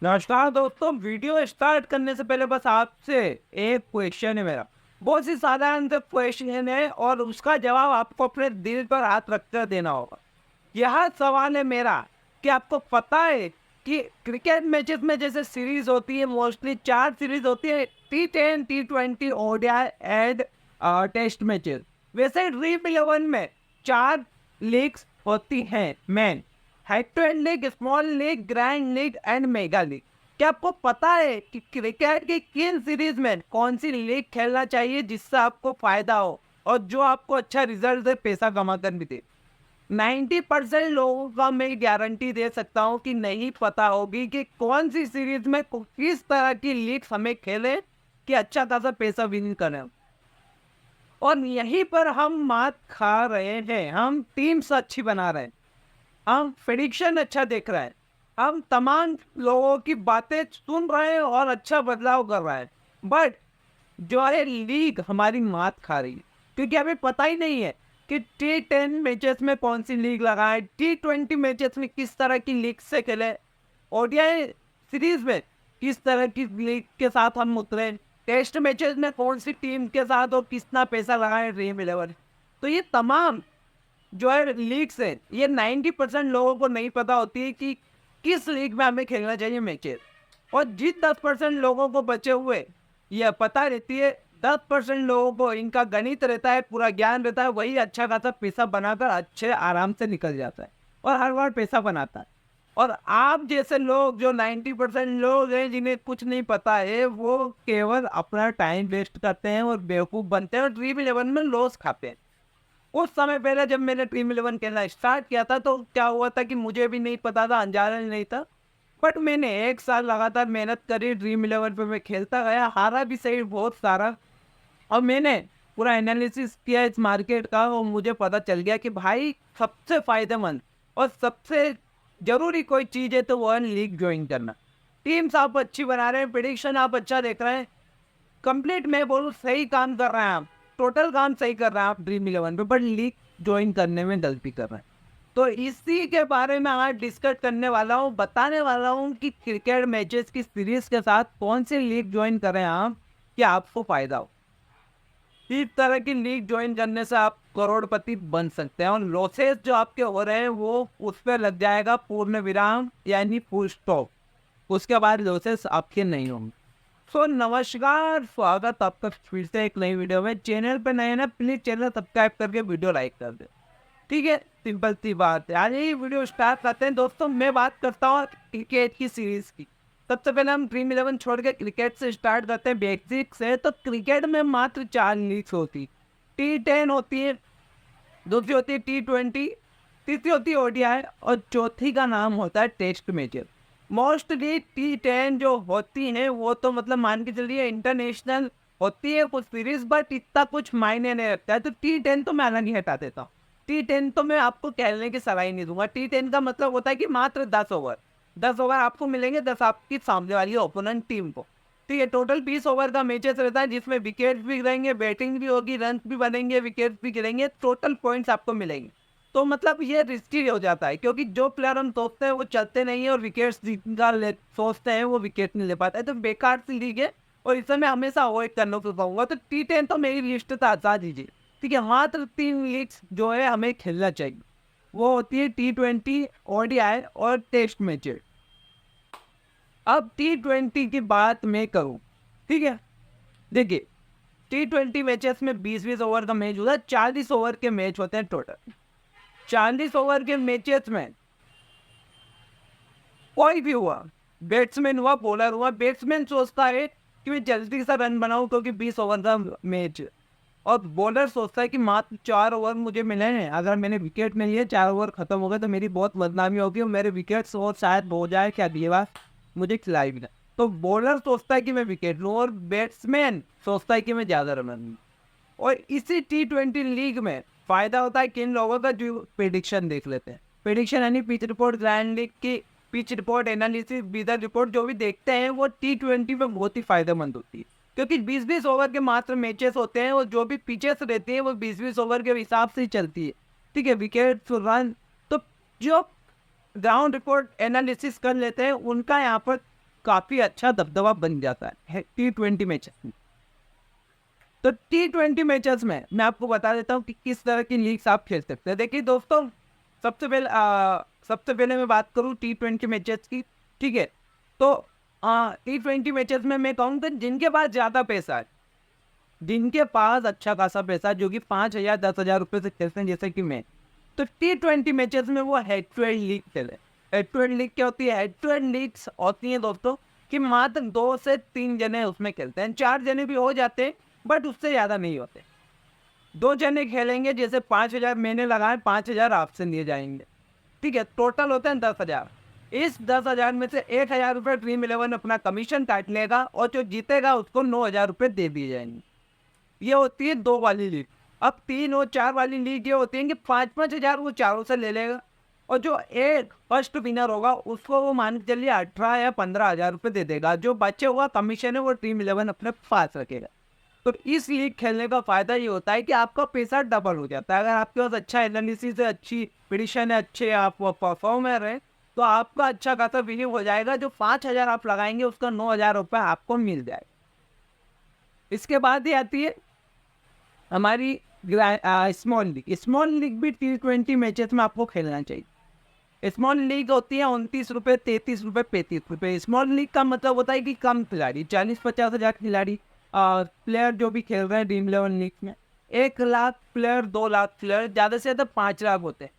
नमस्कार दोस्तों, video start करने से पहले बस आपसे एक क्वेश्चन है मेरा। बहुत ही साधारण सा क्वेश्चन है और उसका जवाब आपको अपने दिल पर हाथ रखकर देना होगा। यह सवाल है मेरा कि आपको पता है कि क्रिकेट मैचेस में जैसे सीरीज होती है, मोस्टली 4 सीरीज होती है, T10, T20, ODI and test matches. वैसे ड्रीम 11 में 4 लीग्स होती हैं main. Head to head league, small league, grand league and mega league. क्या आपको पता है कि क्रिकेट की किन सीरीज में कौन सी लीग खेलना चाहिए जिससे आपको फायदा हो और जो आपको अच्छा रिजल्ट दे, पैसा कमा कर भी दे? 90% लोगों का मैं गारंटी दे सकता हूँ कि नहीं पता होगी कि कौन सी सीरीज में किस तरह की लीग हमें खेले कि अच्छा खासा पैसा विन करें। और यहीं पर हम मात खा रहे हैं। हम टीम्स अच्छी बना रहे हैं, हम प्रेडिक्शन अच्छा देख रहे हैं, हम तमाम लोगों की बातें सुन रहे हैं और अच्छा बदलाव कर रहे हैं, बट जो है लीग हमारी मात खा रही है क्योंकि हमें पता ही नहीं है कि T10 मैचेस में कौन सी लीग लगाए, T20 मैचेस में किस तरह की लीग से खेले, ओडीआई सीरीज में किस तरह की लीग के साथ हम उतरे, टेस्ट मैचेस में कौन सी टीम के साथ और कितना पैसा लगाए ड्रीम 11। तो ये तमाम जो है लीग्स है, ये 90% लोगों को नहीं पता होती है कि किस लीग में हमें खेलना चाहिए मैचेस। और जिन 10% लोगों को बचे हुए यह पता रहती है, 10% लोगों को इनका गणित रहता है, पूरा ज्ञान रहता है, वही अच्छा खासा पैसा बनाकर अच्छे आराम से निकल जाता है और हर बार पैसा बनाता है। और आप जैसे लोग जो 90% लोग हैं जिन्हें कुछ नहीं पता है, वो केवल अपना टाइम वेस्ट करते हैं और बेवकूफ़ बनते हैं और ड्रीम 11 में लॉस खाते हैं। कुछ समय पहले जब मैंने ड्रीम 11 खेलना स्टार्ट किया था तो क्या हुआ था कि मुझे भी नहीं पता था, अंजाना नहीं था, बट मैंने 1 साल लगातार मेहनत करी। ड्रीम 11 पे मैं खेलता गया, हारा भी सही बहुत सारा, और मैंने पूरा एनालिसिस किया इस मार्केट का और मुझे पता चल गया कि भाई सबसे फायदेमंद और सबसे जरूरी कोई चीज़ है तो वो है लीग ज्वाइन करना। टीम्स आप अच्छी बना रहे हैं, प्रिडिक्शन आप अच्छा देख रहे हैं, कंप्लीट मैं बोलूँ सही काम कर रहे हैं आप, टोटल काम सही कर रहे हैं आप ड्रीम 11 पे, बट लीग ज्वाइन करने में गलती कर रहे हैं। तो इसी के बारे में आज डिस्कस करने वाला हूँ, बताने वाला हूँ कि क्रिकेट मैचेस की सीरीज के साथ कौन सी लीग ज्वाइन करें आप कि आपको फायदा हो। इस तरह की लीग ज्वाइन करने से आप करोड़पति बन सकते हैं और लॉसेस जो आपके हो रहे हैं वो उस पर लग जाएगा पूर्ण विराम यानी फुल स्टॉप। उसके बाद लॉसेस आपके नहीं होंगे। सो नमस्कार, स्वागत आपका फिर से एक नई वीडियो में। चैनल पर नए ना, प्लीज चैनल सब्सक्राइब करके वीडियो लाइक कर दे, ठीक है? सिंपल सी बात है। आज ये वीडियो स्टार्ट करते हैं दोस्तों। मैं बात करता हूँ क्रिकेट की सीरीज की। सबसे पहले हम ड्रीम 11 छोड़ के क्रिकेट से स्टार्ट करते हैं, बेसिक से। तो क्रिकेट में मात्र 4 लीग्स होती। T10 होती है, दूसरी होती है T20, तीसरी होती है ओडीआई और चौथी का नाम होता है टेस्ट मैचेस। मोस्टली T10 जो होती हैं वो तो मतलब मान के चलिए इंटरनेशनल होती है कुछ सीरीज, बट इतना कुछ मायने नहीं रखता है। तो T10 तो मैं अलग ही हटा देता हूँ। T10 तो मैं आपको खेलने की सलाह ही नहीं दूंगा। T10 का मतलब होता है कि मात्र 10 ओवर, 10 ओवर आपको मिलेंगे, 10 आपकी सामने वाली ओपोनेंट टीम को। ठीक है, टोटल 20 ओवर का मैचेस रहता है जिसमें विकेट भी गिरेंगे, बैटिंग भी होगी, रन भी बनेंगे, विकेट भी गिरेंगे, टोटल पॉइंट्स आपको मिलेंगे। तो मतलब ये रिस्की हो जाता है क्योंकि जो प्लेयर हम सोचते हैं वो चलते नहीं है और विकेट्स जिनका सोचते हैं वो विकेट नहीं ले पाता है। तो बेकार सी लीग है और इसे मैं हमेशा अवॉइड करने को कहूँगा। तो T10 तो मेरी लिस्ट से हटा दीजिए। ठीक है, मात्र 3 लीग्स जो है हमें खेलना चाहिए, वो होती है T20, ओडीआई और टेस्ट मैचेस। अब T20 की बात मैं करूँ, ठीक है, देखिए T20 मैचेस में 20-20 ओवर का मैच होता है, 40 ओवर के मैच होते हैं टोटल। 40 ओवर के मैचेस में कोई भी हुआ, बैट्समैन हुआ, बॉलर हुआ, बैट्समैन सोचता है कि मैं जल्दी से रन बनाऊं क्योंकि 20 ओवर का मैच, और बॉलर सोचता है कि मात्र 4 ओवर मुझे मिले हैं, अगर मैंने विकेट नहीं लिए, 4 ओवर खत्म हो गए तो मेरी बहुत बदनामी होगी और मेरे विकेट्स और शायद हो जाए क्या अगली बार मुझे खिलाई भी ना। तो बॉलर सोचता है कि मैं विकेट लूँ और बैट्समैन सोचता है कि मैं ज़्यादा रन लूँ। और इसी T20 लीग में फायदा होता है किन लोगों का जो प्रेडिक्शन देख लेते हैं। प्रेडिक्शन यानी पिच रिपोर्ट, ग्रैंड लीग की pitch report, analysis, wither report जो भी देखते हैं वो T20 में बहुत ही फायदेमंद होती है क्योंकि 20-20 ओवर के मात्र मैचेस होते हैं और जो भी पिचेस रहती है वो 20-20 ओवर के हिसाब से ही चलती है। ठीक है, विकेट, रन, तो जो ग्राउंड रिपोर्ट एनालिसिस कर लेते हैं उनका यहाँ पर काफ़ी अच्छा दबदबा बन जाता है T20 मैचेस में। तो T20 मैचेस में मैं आपको बता देता हूँ कि किस तरह की लीग्स आप खेल सकते हैं। देखिए दोस्तों, सबसे पहले मैं बात करूँ T20 मैचेस की, ठीक है? तो T20 मैचेस में मैं कहूँगा जिनके पास ज़्यादा पैसा है, जिनके पास अच्छा खासा पैसा, जो कि 5,000 10,000 रुपये से खेलते हैं जैसे कि मैं, तो T20 मैचेस में वो हेड टू हेड लीग खेले। हेड टू हेड लीग क्या होती है? हेड टू हेड लीग्स होती हैं दोस्तों कि मात्र 2 से 3 जने उसमें खेलते हैं। 4 जने भी हो जाते हैं, बट उससे ज़्यादा नहीं होते। 2 जने खेलेंगे, जैसे 5,000 मैंने लगाए, 5,000 आपसे लिए जाएंगे, ठीक है? टोटल होते हैं 10,000। इस 10,000 में से 1,000 रुपये ड्रीम 11 अपना कमीशन काट लेगा और जो जीतेगा उसको 9,000 रुपये दे दिए जाएंगे। ये होती है 2 वाली लीग। अब 3 और 4 वाली लीग ये होती है कि 5-5 हज़ार वो चारों से ले लेगा, और जो एक फर्स्ट विनर होगा उसको वो मान के चलिए 18 या 15,000 रुपये दे देगा। जो बचे हुआ कमीशन है वो ड्रीम 11 अपने पास रखेगा। तो इस लीग खेलने का फ़ायदा ये होता है कि आपका पैसा डबल हो जाता है। अगर आपके पास अच्छा एनालिसिस है, अच्छी प्रिडिक्शन है, अच्छे आप परफॉर्मर हैं, तो आपका अच्छा खासा विनिंग हो जाएगा। जो 5,000 आप लगाएंगे उसका 9,000 रुपये आपको मिल जाएगा। इसके बाद ही आती है हमारी स्मॉल लीग। स्मॉल लीग भी T20 मैचेस में आपको खेलना चाहिए। स्मॉल लीग होती है 29 रुपये, 33 रुपये, 35 रुपये। स्मॉल लीग का मतलब होता है कि कम खिलाड़ी, 40-50 हज़ार खिलाड़ी, प्लेयर जो भी खेल रहे हैं ड्रीम 11 लीग में, 1 लाख प्लेयर, 2 लाख प्लेयर, ज़्यादा से ज़्यादा 5 लाख होते हैं।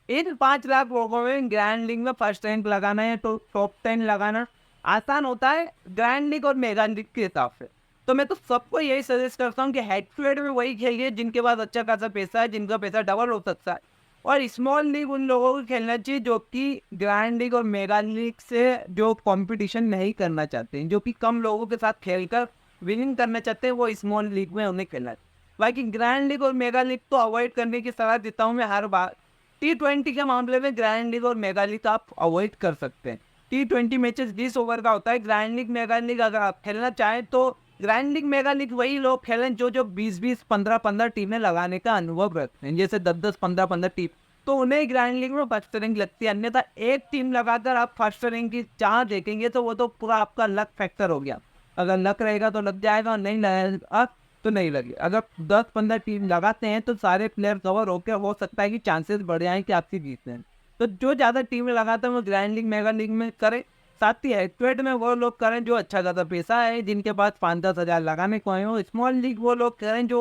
इन 5 लाख लोगों में ग्रैंड लीग में फर्स्ट रैंक लगाना है तो टॉप 10 लगाना आसान होता है ग्रैंड लीग और मेगा लीग के हिसाब से। तो मैं तो सबको यही सजेस्ट करता हूँ कि हेड टू हेड में वही खेलिए जिनके पास अच्छा खासा पैसा है, जिनका पैसा डबल हो सकता है। और स्मॉल लीग उन लोगों को खेलना चाहिए जो कि ग्रैंड लीग और मेगा लीग से जो कंपटीशन नहीं करना चाहते हैं, जो कि कम लोगों के साथ खेलकर विनिंग करना चाहते हैं, वो स्मॉल लीग में उन्हें खेलना चाहिए। बाकी ग्रैंड लीग और मेगा लीग तो अवॉइड करने की सलाह देता हूँ मैं हर बार। T20 के मामले में ग्रैंड लीग और मेगा लीग आप अवॉइड कर सकते हैं। T20 मैचेस 20 ओवर का होता है। ग्रैंड लीग मेगा लीग अगर आप खेलना चाहें तो ग्रैंड लीग मेगा लीग वही लोग खेलें जो 20-20 15-15 टीमें लगाने का अनुभव रखते हैं, जैसे 10-10 15-15 टीम, तो उन्हें ग्रैंड लीग में फर्स्ट रैंक लगती है। अन्यथा एक टीम लगाकर आप फर्स्ट रैंक की चाह देखेंगे तो वो तो पूरा आपका लक फैक्टर हो गया। अगर लक रहेगा तो लग जाएगा, और नहीं लगेगा तो नहीं लगे। अगर 10-15 टीम लगाते हैं तो सारे प्लेयर कवर होकर हो सकता है कि चांसेस बढ़ जाएं कि आपकी जीतते हैं। तो जो ज़्यादा टीमें लगाते हैं वो ग्रैंड लीग मेगा लीग में करें। साथ ही हेड टू हेड में वो लोग करें जो अच्छा ज़्यादा पैसा है, जिनके पास 5-10 हज़ार लगाने को हो। स्मॉल लीग वो लोग करें जो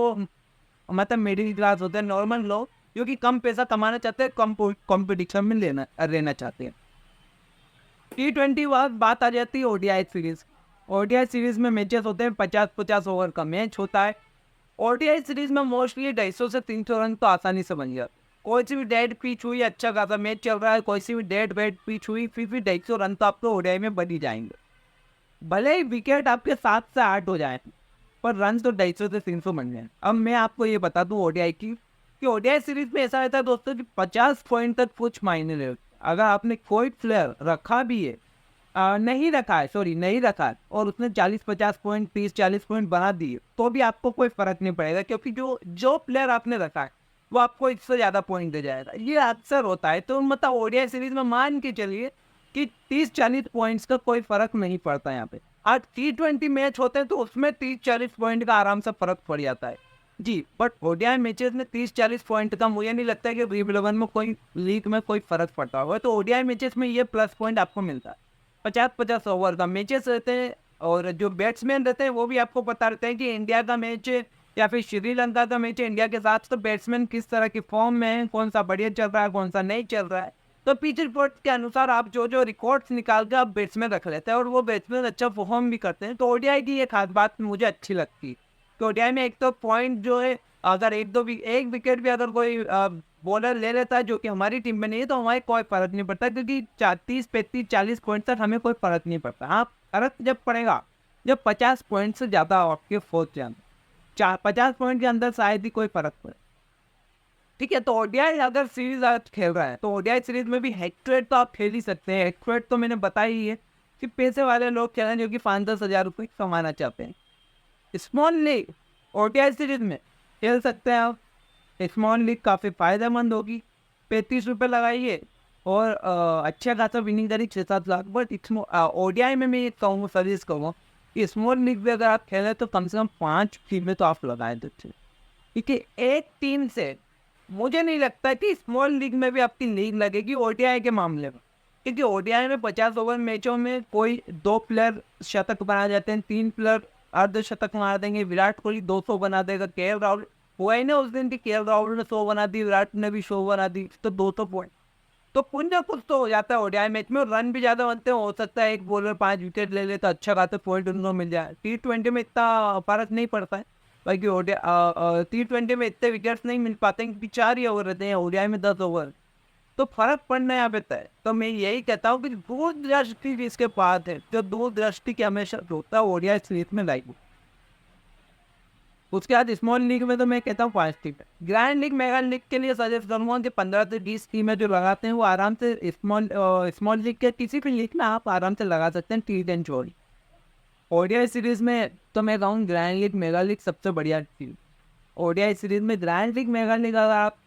मतलब मिडिल क्लास होते हैं, नॉर्मल लोग, जो कि कम पैसा कमाना चाहते हैं, कम कॉम्पिटिशन में रहना चाहते हैं। T20 बात आ जाती है ओडीआई सीरीज। ओडीआई सीरीज में मैचेस होते हैं 50-50 ओवर का मैच होता है। ओडीआई सीरीज में मोस्टली 250 से 300 रन तो आसानी से बन जाते। कोई सी भी डेड पिच हुई, अच्छा खासा मैच चल रहा है, कोई सी भी डेड बैड पिच हुई, फिर भी 250 रन तो आपको ओडीआई में बन ही जाएंगे। भले ही विकेट आपके 7 से 8 हो जाए, पर रन तो 250 से 300 बन जाए। अब मैं आपको ये बता दूं ओडीआई की, कि ओडीआई सीरीज में ऐसा रहता है दोस्तों कि 50 पॉइंट तक कुछ मायने नहीं होते। अगर आपने कोई प्लेयर रखा भी है, नहीं रखा है, सॉरी नहीं रखा है, और उसने 40-50 पॉइंट, 30-40 पॉइंट बना दिए, तो भी आपको कोई फर्क नहीं पड़ेगा, क्योंकि जो जो प्लेयर आपने रखा है वो आपको इससे ज़्यादा पॉइंट दे जाएगा। ये अक्सर होता है। तो मतलब ओडीआई सीरीज में मान के चलिए कि 30-40 पॉइंट्स का कोई फर्क नहीं पड़ता यहाँ पे। आज T20 मैच होते हैं तो उसमें 30-40 पॉइंट का आराम से फर्क पड़ जाता है जी। बट ओडीआई मैचेस में 30-40 पॉइंट का मुझे नहीं लगता है कि ड्रीम 11 में कोई लीग में कोई फर्क पड़ता होगा। तो ओडीआई मैचेस में ये प्लस पॉइंट आपको मिलता है। 50-50 ओवर का मैचेस रहते हैं, और जो बैट्समैन रहते हैं वो भी आपको पता रहता है कि इंडिया का मैच है या फिर श्रीलंका का मैच है इंडिया के साथ, तो बैट्समैन किस तरह की फॉर्म में है, कौन सा बढ़िया चल रहा है, कौन सा नहीं चल रहा है। तो पिच रिपोर्ट के अनुसार आप जो जो रिकॉर्ड्स निकाल के आप बैट्समैन रख लेते हैं, और वो बैट्समैन अच्छा परफॉर्म भी करते हैं। तो ओडीआई की ये खास बात मुझे अच्छी लगती है। तो ओडीआई में एक तो पॉइंट जो है, अगर एक विकेट भी अगर कोई बॉलर ले लेता है जो कि हमारी टीम में नहीं है, तो हमारे कोई फर्क नहीं पड़ता, क्योंकि 30-35-40 पॉइंट तक हमें कोई फर्क नहीं पड़ता। हाँ, फर्क जब पड़ेगा जब 50 पॉइंट से ज़्यादा आपके फोर्थ जान 50 पॉइंट के अंदर शायद ही कोई फर्क पड़े। ठीक है, तो ओडीआई अगर सीरीज आप खेल रहा है तो ओडीआई सीरीज में भी हेड टू हेड तो आप खेल ही सकते हैं। हेड टू हेड तो मैंने बताया ही है कि पैसे वाले लोग खेल रहे हैं जो कि 5-10 हज़ार रुपये कमाना चाहते हैं। स्मॉल लीग ओडीआई सीरीज में खेल सकते हैं आप। स्मॉल लीग काफ़ी फ़ायदेमंद होगी। 35 रुपये लगाइए, और अच्छा खासा विनिंग करी 6-7 लाख। बट इसमें ओडीआई में मैं ये कहूँगा, सजेस्ट करूँगा कि स्मॉल लीग में अगर आप खेलें तो कम से कम 5 टीमें तो आप लगाएं तो अच्छे। क्योंकि एक टीम से मुझे नहीं लगता कि स्मॉल लीग में भी आपकी लीग लगेगी ओडीआई के मामले में। क्योंकि ओडीआई में 50 ओवर मैचों में कोई 2 प्लेयर शतक बना जाते हैं, 3 प्लेयर अर्धशतक मार देंगे। विराट कोहली 200 बना देगा, केएल राहुल हुआ ही ना उस दिन की केएल राहुल ने 100 बना दी, विराट ने भी 100 बना दी, तो 200 पॉइंट तो कुछ ना कुछ तो हो जाता है ओडीआई मैच में। और रन भी ज्यादा बनते हैं, हो सकता है एक बॉलर 5 विकेट ले ले तो अच्छा खासा पॉइंट उनको मिल जाए। T20 में इतना फर्क नहीं पड़ता है, बाकी ओडीआई T20 में इतने विकेट्स नहीं मिल पाते हैं क्योंकि 4 ही ओवर रहते हैं, ओडीआई में 10 ओवर, तो फर्क पड़ना यहाँ पे तय है। तो मैं यही कहता हूँ कि दूरदृष्टि इसके पास है, जो दूरदृष्टि की हमेशा होता है ओडीआई सीरीज में लाइव। उसके बाद स्मॉल लीग में तो मैं कहता हूँ 5 टीम है। ग्रैंड लीग, मेगा लीग के लिए सजेस्ट करूँगा कि 15 से 20 टीमें जो लगाते हैं वो आराम से स्मॉल लीग के किसी भी लीग में आप आराम से लगा सकते हैं। T10 छोड़ी ओडीआई सीरीज में तो मैं कहूँ ग्रैंड लीग मेगा लीग सबसे बढ़िया टीम। ओडीआई सीरीज में ग्रैंड लीग मेगा लीग अगर आप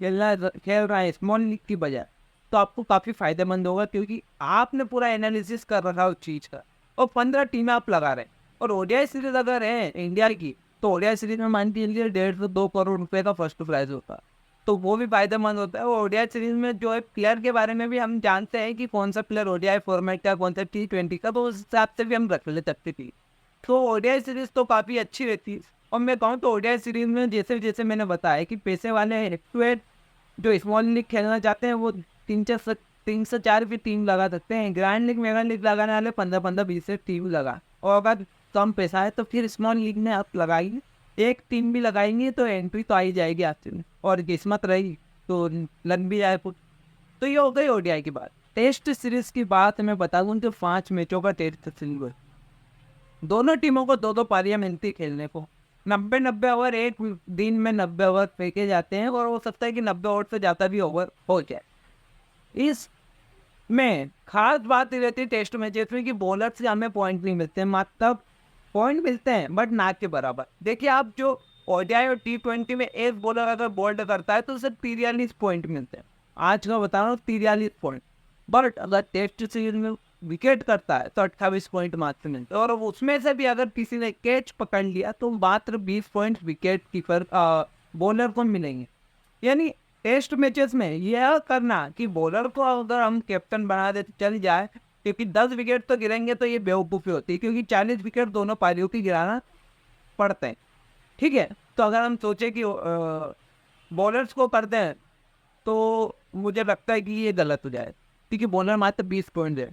खेल रहे हैं स्मॉल लीग की बजाय तो आपको काफ़ी फायदेमंद होगा, क्योंकि आपने पूरा एनालिसिस कर रखा है उस चीज़ का और 15 टीमें आप लगा रहे हैं। और ओडीआई सीरीज अगर है इंडिया की तो ओडीआई सीरीज में मान के चलिए 1.5 से 2 करोड़ रुपए का फर्स्ट प्राइज होता है, तो वो भी फायदेमंद होता है। और ओडीआई सीरीज में जो है प्लेयर के बारे में भी हम जानते हैं कि कौन सा प्लेयर ओडीआई फॉर्मेट का, कौन सा T20 का, तो उस हिसाब से भी हम रख ले सकते थे। तो ओडीआई सीरीज तो काफ़ी अच्छी रहती है। और मैं कहूँ तो ओडीआई सीरीज में जैसे जैसे मैंने बताया कि पैसे वाले हेड टू हेड जो स्मॉल लीग खेलना चाहते हैं वो 3 से 4 भी टीम लगा सकते हैं। ग्रैंड लीग मेगा लीग लगाने वाले 15-15 20 से टीम लगा, और अगर कम पैसा है तो फिर स्मॉल लीग में आप लगाइए। एक टीम भी लगाएंगे तो एंट्री तो आ ही जाएगी आपसे में, और किस्मत रही तो लग भी जाए कुछ। तो ये हो गई ओडीआई की बात। टेस्ट सीरीज की बात मैं बता दूँ तो 5 मैचों का टेस्ट सीरीज, दोनों टीमों को 2-2 पारियां मिलती खेलने को। 90-90 ओवर, एक दिन में 90 ओवर फेंके जाते हैं, और हो सकता है कि 90 ओवर से ज़्यादा भी ओवर हो जाए। इस में खास बात ये रहती है टेस्ट मैचेस में कि बॉलर से हमें पॉइंट नहीं मिलते हैं, मतलब पॉइंट मिलते हैं बट ना के बराबर। देखिए आप जो ओडीआई और T20 में एक बॉलर अगर बॉल्ड करता है तो उसे 43 पॉइंट मिलते हैं। आज का बता रहा हूँ 43 पॉइंट। बट अगर टेस्ट सीरीज में विकेट करता है तो 28 पॉइंट मात्र मिलते हैं, और उसमें से भी अगर किसी ने कैच पकड़ लिया तो मात्र 20 पॉइंट विकेट कीपर बॉलर को मिलेंगे। यानी टेस्ट मैचेस में यह करना कि बॉलर को अगर हम कैप्टन बना दे तो चल जाए, क्योंकि 10 विकेट तो गिरेंगे तो ये बेवकूफ़ी होती है, क्योंकि 40 विकेट दोनों पारियों की गिराना पड़ते हैं। ठीक है, तो अगर हम सोचे कि बॉलर्स को करते हैं तो मुझे लगता है कि ये गलत हो जाए, क्योंकि बॉलर मात्र 20 पॉइंट है।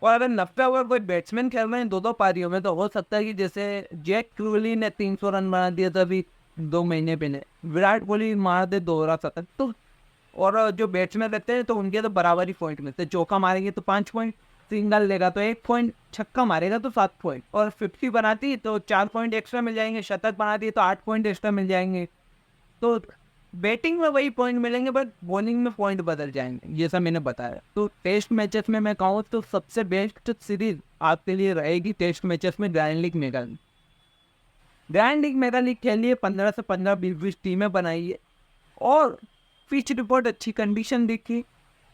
और अगर 90 ओवर कोई बैट्समैन खेल रहे हैं 2-2 पारियों में, तो हो सकता है कि जैसे जैक क्रूली ने 300 रन बना दिया था अभी 2 महीने पहले, विराट कोहली मार दे 2 शतक, तो और जो बैट्समैन रहते हैं तो उनके तो बराबर ही पॉइंट मिलते हैं। चौका मारेंगे तो 5 पॉइंट, सिंगल लेगा तो 1 पॉइंट, छक्का मारेगा तो 7 पॉइंट, और 50 बनाती तो 4 पॉइंट एक्स्ट्रा मिल जाएंगे, शतक बनाती है तो 8 पॉइंट एक्स्ट्रा मिल जाएंगे। तो बैटिंग में वही पॉइंट मिलेंगे बट बॉलिंग में पॉइंट बदल जाएंगे, जैसा मैंने बताया। तो टेस्ट मैचेस में मैं कहूँ तो सबसे बेस्ट सीरीज आपके लिए रहेगी टेस्ट मैचेस में grand league mega league. Grand league mega league खेलिए, 15 से 15 20 टीमें बनाइए, और पिच रिपोर्ट अच्छी कंडीशन देखिए,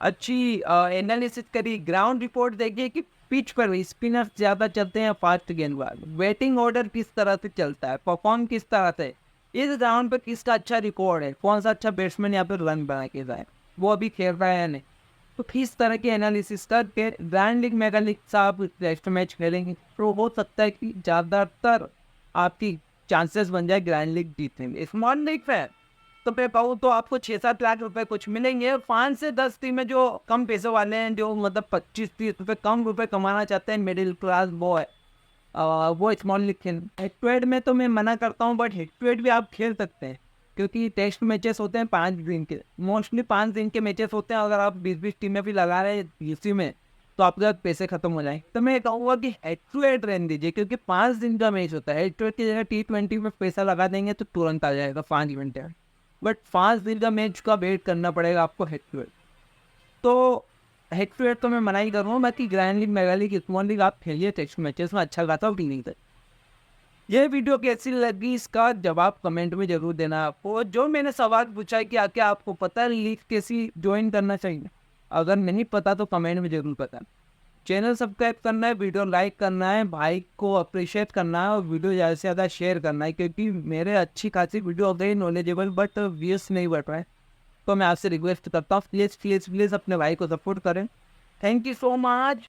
अच्छी एनालिसिस करिए, ग्राउंड रिपोर्ट देखिए कि पिच पर स्पिनर ज़्यादा चलते हैं फास्ट गेंदबाज, बैटिंग ऑर्डर किस तरह से चलता है, परफॉर्म किस तरह से, इस ग्राउंड पर किसका अच्छा रिकॉर्ड है, कौन सा अच्छा बैट्समैन यहाँ पर रन बना के जाए, वो अभी खेल रहा है या नहीं। तो किस तरह की एनालिसिस करके ग्रैंड लीग मेगा लीग से आप टेस्ट मैच खेलेंगे तो हो सकता है कि ज़्यादातर आपकी चांसेस बन जाए ग्रैंड लीग जीतने में। स्मॉल लीग में तो मैं कहूँ तो आपको 6-7 लाख रुपए कुछ मिलेंगे, और 5 से 10 टीमें जो कम पैसे वाले हैं, जो मतलब 25-30 रुपये कम रुपए कमाना चाहते हैं, मिडिल क्लास बॉय, वो स्मॉल लीग खेल। हेड टू हेड में तो मैं मना करता हूँ, बट हेड टू हेड भी आप खेल सकते हैं, क्योंकि टेस्ट मैचेस होते हैं 5 दिन के, मोस्टली 5 दिन के मैचेस होते हैं। अगर आप 20-20 टीमें भी लगा रहे हैं इसी में तो आपके पास पैसे खत्म हो जाएंगे। तो मैं कहूँगा कि हेड टू हेड रहने दीजिए, क्योंकि 5 दिन का मैच होता है। हेड टू हेड की जगह T20 में पैसा लगा देंगे तो तुरंत आ जाएगा 5 घंटे, बट 5 दिन का मैच का वेट करना पड़ेगा आपको हेड टू हेड। तो हेड टू हेड तो मैं मना ही कर रहा हूँ, बाकी grand league mega league small league आप खेलिए टेस्ट मैचेस में, अच्छा खाता हूँ नहीं था। यह वीडियो कैसी लगी इसका जवाब कमेंट में जरूर देना। आपको जो मैंने सवाल पूछा है कि क्या आपको पता है लीग कैसी ज्वाइन करना चाहिए, अगर नहीं पता तो कमेंट में ज़रूर बताना। चैनल सब्सक्राइब करना है, वीडियो लाइक करना है, भाई को अप्रिशिएट करना है और वीडियो ज़्यादा से ज़्यादा शेयर करना है, क्योंकि मेरे अच्छी खासी वीडियो हो गई नॉलेजेबल, बट व्यूज़ नहीं बढ़ पाए। तो मैं आपसे रिक्वेस्ट करता हूँ, प्लीज़ प्लीज़ प्लीज़ अपने भाई को सपोर्ट करें। Thank you so much.